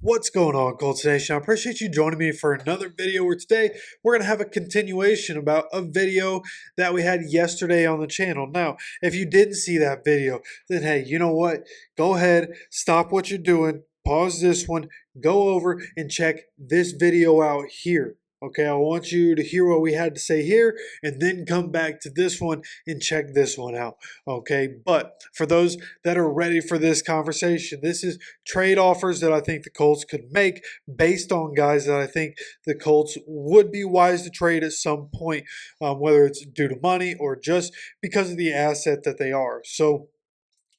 What's going on, Colts Nation? I appreciate you joining me for another video where today we're going to have a continuation about a video that we had yesterday on the channel. Now, if you didn't see that video, then hey, you know what? Go ahead, stop what you're doing, pause this one, go over and check this video out here. Okay, I want you to hear what we had to say here and then come back to this one and check this one out. Okay, but for those that are ready for this conversation, this is trade offers that I think the Colts could make based on guys that I think the Colts would be wise to trade at some point, whether it's due to money or just because of the asset that they are. So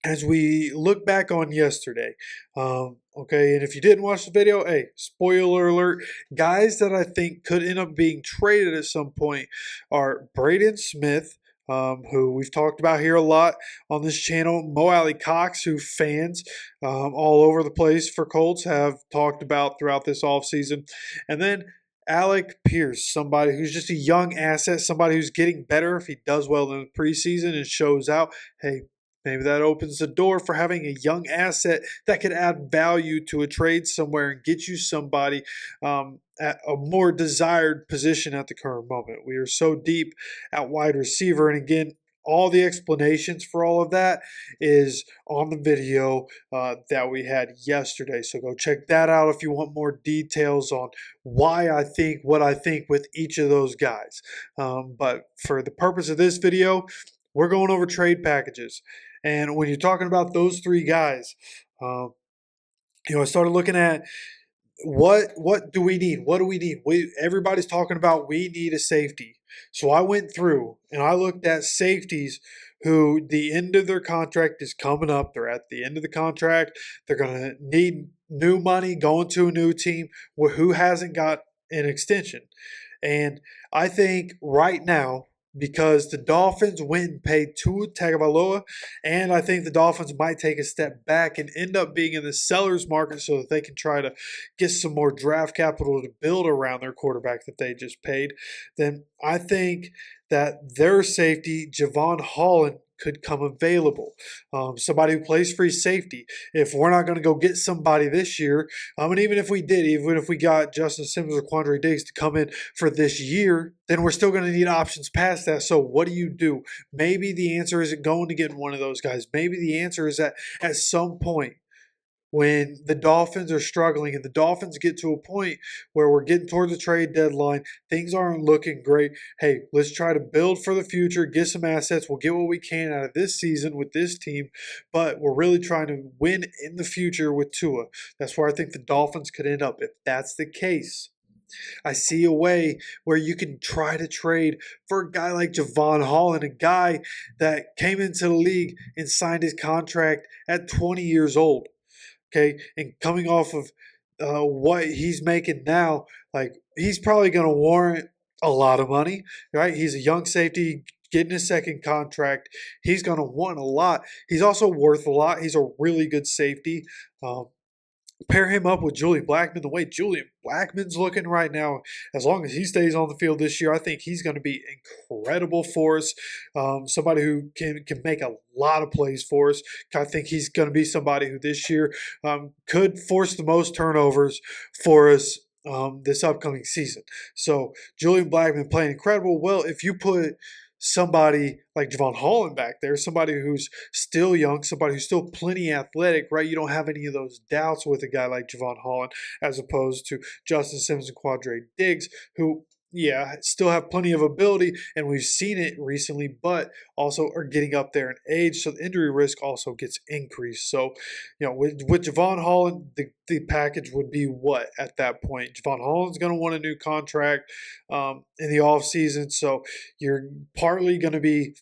as we look back on yesterday, okay, and if you didn't watch the video, hey, spoiler alert, guys that I think could end up being traded at some point are Braden Smith, who we've talked about here a lot on this channel, Mo Alley Cox, who fans all over the place for Colts have talked about throughout this offseason, and then Alec Pierce, somebody who's just a young asset, somebody who's getting better if he does well in the preseason and shows out. Hey, maybe that opens the door for having a young asset that could add value to a trade somewhere and get you somebody at a more desired position at the current moment. We are so deep at wide receiver. And again, all the explanations for all of that is on the video that we had yesterday. So go check that out if you want more details on why I think what I think with each of those guys. But for the purpose of this video, we're going over trade packages. And when you're talking about those three guys, I started looking at what do we need? What do we need? Everybody's talking about we need a safety. So I went through and I looked at safeties who the end of their contract is coming up. They're at the end of the contract. They're going to need new money going to a new team who hasn't got an extension. And I think right now, because the Dolphins went and paid Tua Tagovailoa, and I think the Dolphins might take a step back and end up being in the seller's market so that they can try to get some more draft capital to build around their quarterback that they just paid, then I think that their safety, Javon Holland, could come available. Somebody who plays free safety. If we're not going to go get somebody this year, and even if we did, even if we got Justin Simmons or Quandre Diggs to come in for this year, then we're still going to need options past that. So what do? Maybe the answer isn't going to get one of those guys. Maybe the answer is that at some point, when the Dolphins are struggling and the Dolphins get to a point where we're getting towards the trade deadline, things aren't looking great. Hey, let's try to build for the future, get some assets. We'll get what we can out of this season with this team, but we're really trying to win in the future with Tua. That's where I think the Dolphins could end up if that's the case. I see a way where you can try to trade for a guy like Javon Holland, a guy that came into the league and signed his contract at 20 years old. Okay, and coming off of what he's making now, like he's probably going to warrant a lot of money, right? He's a young safety getting his second contract. He's going to want a lot. He's also worth a lot. He's a really good safety. Pair him up with Julian Blackmon. The way Julian Blackmon's looking right now, as long as he stays on the field this year, I think he's going to be incredible for us. Somebody who can make a lot of plays for us. I think he's going to be somebody who this year could force the most turnovers for us this upcoming season. So Julian Blackmon playing incredible. Well, if you put somebody like Javon Holland back there, somebody who's still young, somebody who's still plenty athletic, right? You don't have any of those doubts with a guy like Javon Holland as opposed to Justin Simmons and Quandre Diggs, who, yeah, still have plenty of ability, and we've seen it recently, but also are getting up there in age, so the injury risk also gets increased. So, with Javon Holland, the package would be what at that point? Javon Holland's going to want a new contract in the offseason, so you're partly going to be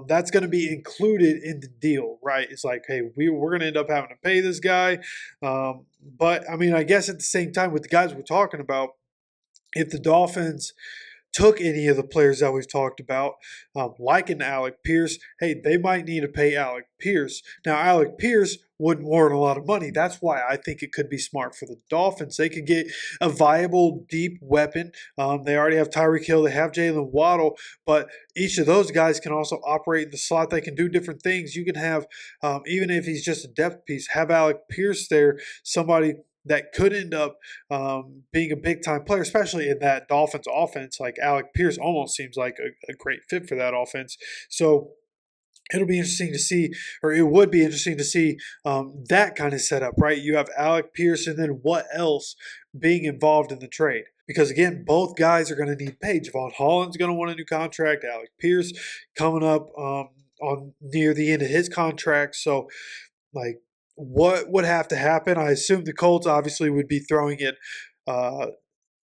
that's going to be included in the deal, right? It's like, hey, we're going to end up having to pay this guy. But, I mean, I guess at the same time, with the guys we're talking about, if the Dolphins took any of the players that we've talked about, like an Alec Pierce, hey, they might need to pay Alec Pierce. Now, Alec Pierce wouldn't warrant a lot of money. That's why I think it could be smart for the Dolphins. They could get a viable deep weapon. They already have Tyreek Hill. They have Jalen Waddle. But each of those guys can also operate in the slot. They can do different things. You can have, even if he's just a depth piece, have Alec Pierce there, somebody that could end up being a big time player, especially in that Dolphins offense. Like Alec Pierce almost seems like a great fit for that offense. So it'll be interesting to see, or it would be interesting to see that kind of setup, right? You have Alec Pierce, and then what else being involved in the trade? Because again, both guys are going to need pay. Javon Holland's going to want a new contract. Alec Pierce coming up on near the end of his contract. So, like, what would have to happen? I assume the Colts obviously would be throwing in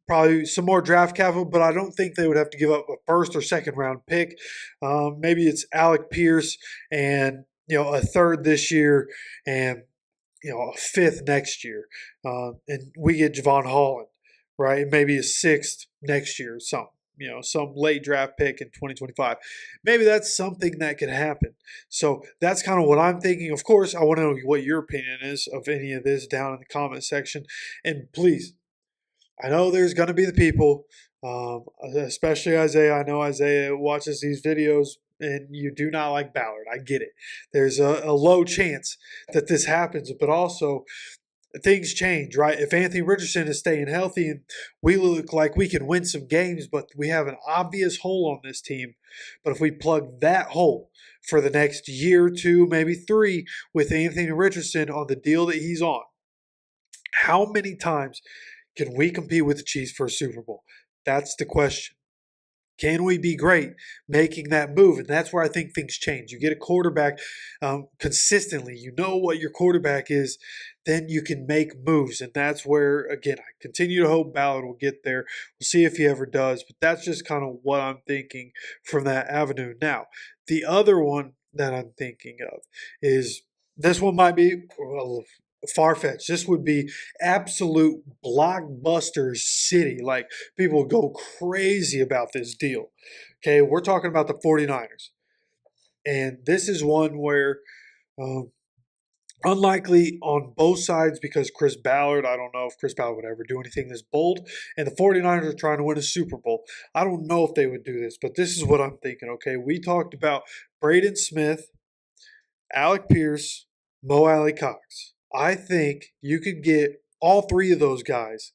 probably some more draft capital, but I don't think they would have to give up a first or second round pick. Maybe it's Alec Pierce and a third this year and a fifth next year, and we get Javon Holland, right? Maybe a sixth next year or something. Some late draft pick in 2025. Maybe that's something that could happen. So that's kind of what I'm thinking. Of course, I want to know what your opinion is of any of this down in the comment section. And please, I know there's going to be the people, especially Isaiah. I know Isaiah watches these videos and you do not like Ballard. I get it. There's a low chance that this happens, but also things change, right? If Anthony Richardson is staying healthy and we look like we can win some games, but we have an obvious hole on this team, but if we plug that hole for the next year, two, maybe three with Anthony Richardson on the deal that he's on, how many times can we compete with the Chiefs for a Super Bowl? That's the question. Can we be great making that move? And that's where I think things change. You get a quarterback consistently. You know what your quarterback is. Then you can make moves. And that's where, again, I continue to hope Ballard will get there. We'll see if he ever does. But that's just kind of what I'm thinking from that avenue. Now, the other one that I'm thinking of is this one might be far-fetched. This would be absolute blockbuster city. Like, people go crazy about this deal. Okay, we're talking about the 49ers. And this is one where unlikely on both sides because Chris Ballard, I don't know if Chris Ballard would ever do anything this bold. And the 49ers are trying to win a Super Bowl. I don't know if they would do this, but this is what I'm thinking. Okay, we talked about Braden Smith, Alec Pierce, Mo Alley Cox. I think you could get all three of those guys,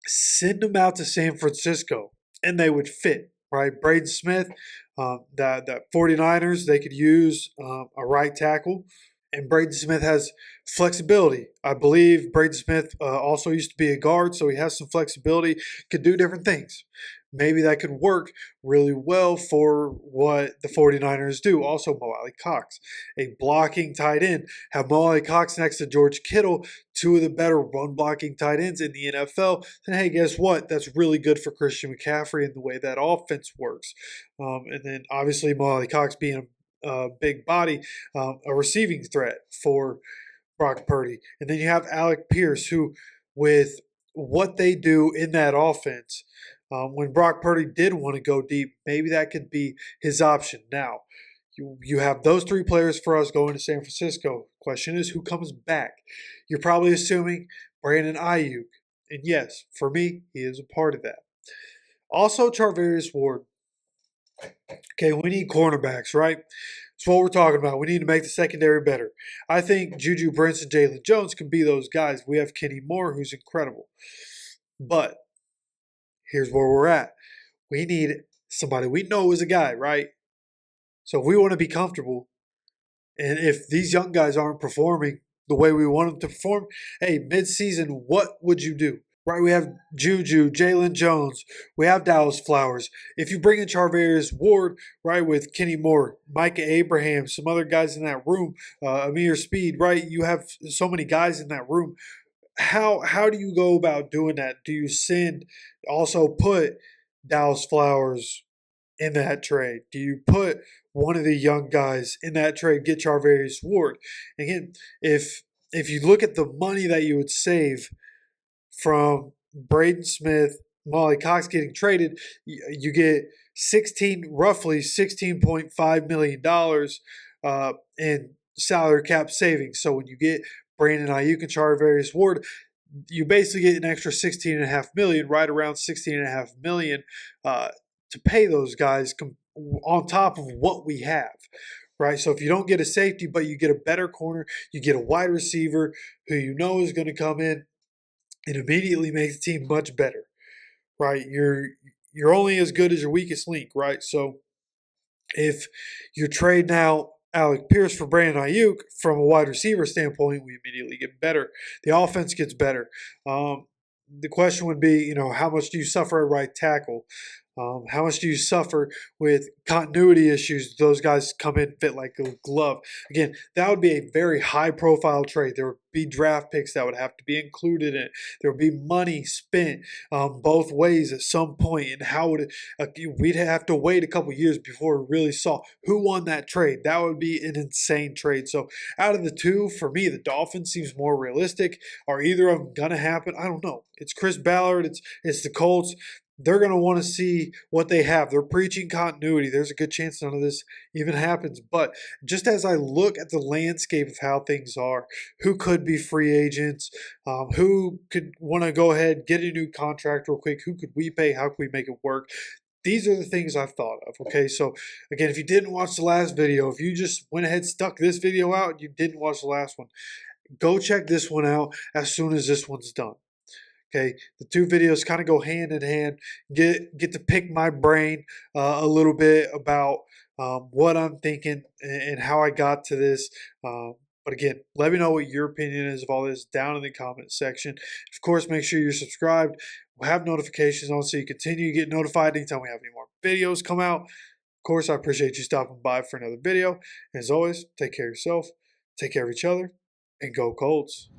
send them out to San Francisco, and they would fit, right? Braden Smith, that 49ers, they could use a right tackle, and Braden Smith has flexibility. I believe Braden Smith also used to be a guard, so he has some flexibility, could do different things. Maybe that could work really well for what the 49ers do. Also, Mo Alley Cox, a blocking tight end. Have Mo Alley Cox next to George Kittle, two of the better run-blocking tight ends in the NFL. Then, hey, guess what? That's really good for Christian McCaffrey and the way that offense works. And then, obviously, Mo Alley Cox being a big body, a receiving threat for Brock Purdy. And then you have Alec Pierce, who, with what they do in that offense, when Brock Purdy did want to go deep, maybe that could be his option. Now, you have those three players for us going to San Francisco. Question is, who comes back? You're probably assuming Brandon Ayuk. And yes, for me, he is a part of that. Also, Charvarius Ward. Okay, we need cornerbacks, right? That's what we're talking about. We need to make the secondary better. I think Juju Brents and Jalen Jones can be those guys. We have Kenny Moore, who's incredible. But here's where we're at. We need somebody we know is a guy, right? So if we want to be comfortable, and if these young guys aren't performing the way we want them to perform, hey, mid-season, what would you do? Right, we have Juju, Jalen Jones, we have Dallas Flowers. If you bring in Charvarius Ward, right, with Kenny Moore, Micah Abraham, some other guys in that room, Amir Speed, right, you have so many guys in that room. How do you go about doing that? Do you also put Dallas Flowers in that trade? Do you put one of the young guys in that trade, get Charvarius Ward? Again, if you look at the money that you would save from Braden Smith, Molly Cox getting traded, you get roughly $16.5 million in salary cap savings. So when you get Brandon Ayuk and Charvarius Ward, you basically get an extra $16.5 million, right around $16.5 million to pay those guys on top of what we have, right? So if you don't get a safety, but you get a better corner, you get a wide receiver who you know is going to come in and immediately make the team much better, right? You're only as good as your weakest link, right? So if you trade now Alec Pierce for Brandon Ayuk from a wide receiver standpoint, we immediately get better. The offense gets better. The question would be, how much do you suffer at right tackle? How much do you suffer with continuity issues? Those guys come in fit like a glove. Again, that would be a very high profile trade. There would be draft picks that would have to be included in it. There would be money spent both ways at some point. And how would it, we'd have to wait a couple years before we really saw who won that trade. That would be an insane trade. So out of the two, for me, the Dolphins seems more realistic. Are either of them going to happen? I don't know. It's Chris Ballard. It's the Colts. They're going to want to see what they have. They're preaching continuity. There's a good chance none of this even happens. But just as I look at the landscape of how things are, who could be free agents, who could want to go ahead, get a new contract real quick, who could we pay, how could we make it work? These are the things I've thought of, okay? So, again, if you didn't watch the last video, if you just went ahead, stuck this video out, and you didn't watch the last one, go check this one out as soon as this one's done. Okay, the two videos kind of go hand in hand. Get to pick my brain a little bit about what I'm thinking and how I got to this. But again, let me know what your opinion is of all this down in the comment section. Of course, make sure you're subscribed. We'll have notifications on so you continue to get notified anytime we have any more videos come out. Of course, I appreciate you stopping by for another video. As always, take care of yourself, take care of each other, and go Colts.